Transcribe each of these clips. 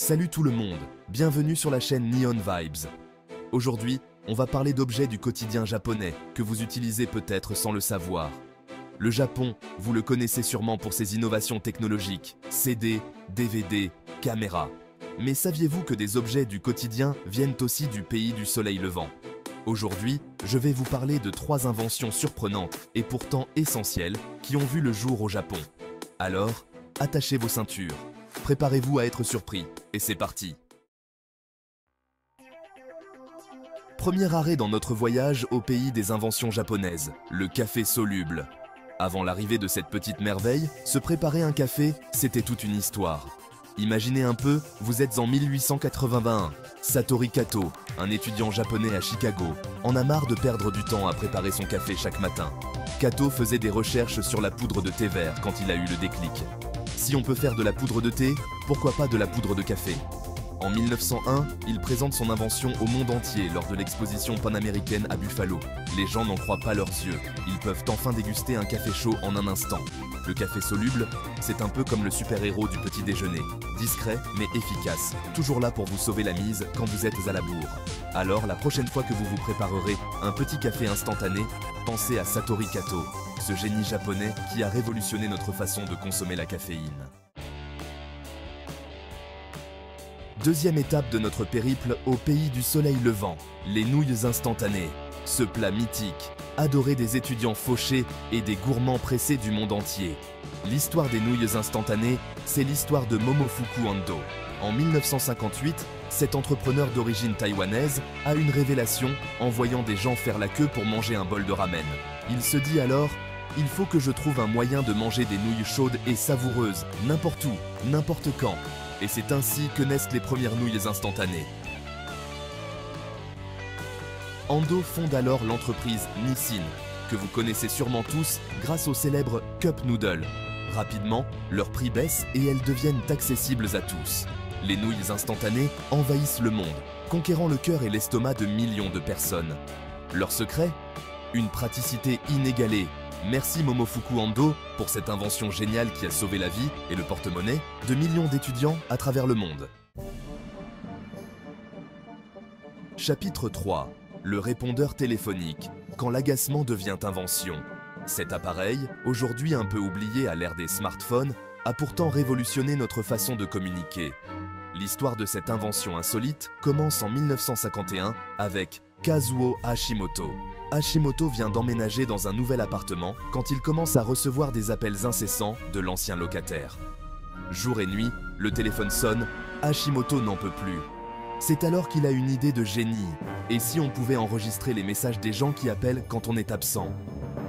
Salut tout le monde, bienvenue sur la chaîne Neon Vibes. Aujourd'hui, on va parler d'objets du quotidien japonais que vous utilisez peut-être sans le savoir. Le Japon, vous le connaissez sûrement pour ses innovations technologiques, CD, DVD, caméras. Mais saviez-vous que des objets du quotidien viennent aussi du pays du soleil levant? Aujourd'hui, je vais vous parler de 3 inventions surprenantes et pourtant essentielles qui ont vu le jour au Japon. Alors, attachez vos ceintures, préparez-vous à être surpris, et c'est parti! Premier arrêt dans notre voyage au pays des inventions japonaises, le café soluble. Avant l'arrivée de cette petite merveille, se préparer un café, c'était toute une histoire. Imaginez un peu, vous êtes en 1881. Satoru Kato, un étudiant japonais à Chicago, en a marre de perdre du temps à préparer son café chaque matin. Kato faisait des recherches sur la poudre de thé vert quand il a eu le déclic. Si on peut faire de la poudre de thé, pourquoi pas de la poudre de café? En 1901, il présente son invention au monde entier lors de l'exposition panaméricaine à Buffalo. Les gens n'en croient pas leurs yeux. Ils peuvent enfin déguster un café chaud en un instant. Le café soluble, c'est un peu comme le super-héros du petit déjeuner. Discret mais efficace, toujours là pour vous sauver la mise quand vous êtes à la bourre. Alors, la prochaine fois que vous vous préparerez un petit café instantané, pensez à Satoru Kato, ce génie japonais qui a révolutionné notre façon de consommer la caféine. Deuxième étape de notre périple au pays du soleil levant, les nouilles instantanées. Ce plat mythique, adoré des étudiants fauchés et des gourmands pressés du monde entier. L'histoire des nouilles instantanées, c'est l'histoire de Momofuku Ando. En 1958, cet entrepreneur d'origine taïwanaise a une révélation en voyant des gens faire la queue pour manger un bol de ramen. Il se dit alors, il faut que je trouve un moyen de manger des nouilles chaudes et savoureuses, n'importe où, n'importe quand. Et c'est ainsi que naissent les premières nouilles instantanées. Ando fonde alors l'entreprise Nissin, que vous connaissez sûrement tous grâce au célèbre Cup Noodle. Rapidement, leurs prix baissent et elles deviennent accessibles à tous. Les nouilles instantanées envahissent le monde, conquérant le cœur et l'estomac de millions de personnes. Leur secret? Une praticité inégalée. Merci Momofuku Ando pour cette invention géniale qui a sauvé la vie et le porte-monnaie de millions d'étudiants à travers le monde. Chapitre 3. Le répondeur téléphonique, quand l'agacement devient invention. Cet appareil, aujourd'hui un peu oublié à l'ère des smartphones, a pourtant révolutionné notre façon de communiquer. L'histoire de cette invention insolite commence en 1951 avec Kazuo Hashimoto. Hashimoto vient d'emménager dans un nouvel appartement quand il commence à recevoir des appels incessants de l'ancien locataire. Jour et nuit, le téléphone sonne, Hashimoto n'en peut plus. C'est alors qu'il a une idée de génie. Et si on pouvait enregistrer les messages des gens qui appellent quand on est absent?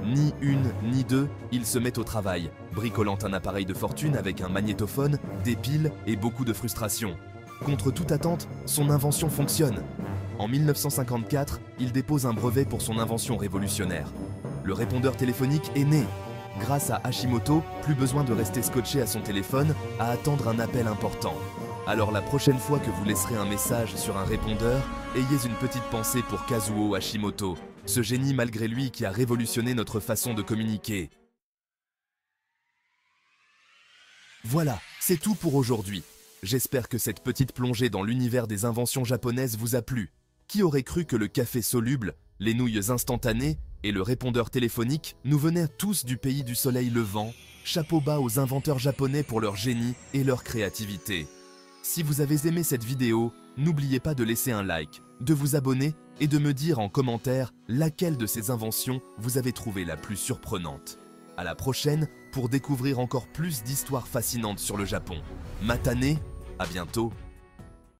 Ni une, ni deux, il se met au travail, bricolant un appareil de fortune avec un magnétophone, des piles et beaucoup de frustration. Contre toute attente, son invention fonctionne. En 1954, il dépose un brevet pour son invention révolutionnaire. Le répondeur téléphonique est né. Grâce à Hashimoto, plus besoin de rester scotché à son téléphone à attendre un appel important. Alors la prochaine fois que vous laisserez un message sur un répondeur, ayez une petite pensée pour Kazuo Hashimoto, ce génie malgré lui qui a révolutionné notre façon de communiquer. Voilà, c'est tout pour aujourd'hui. J'espère que cette petite plongée dans l'univers des inventions japonaises vous a plu. Qui aurait cru que le café soluble, les nouilles instantanées et le répondeur téléphonique nous venaient tous du pays du soleil levant? Chapeau bas aux inventeurs japonais pour leur génie et leur créativité. Si vous avez aimé cette vidéo, n'oubliez pas de laisser un like, de vous abonner et de me dire en commentaire laquelle de ces inventions vous avez trouvé la plus surprenante. À la prochaine pour découvrir encore plus d'histoires fascinantes sur le Japon. Matane, à bientôt.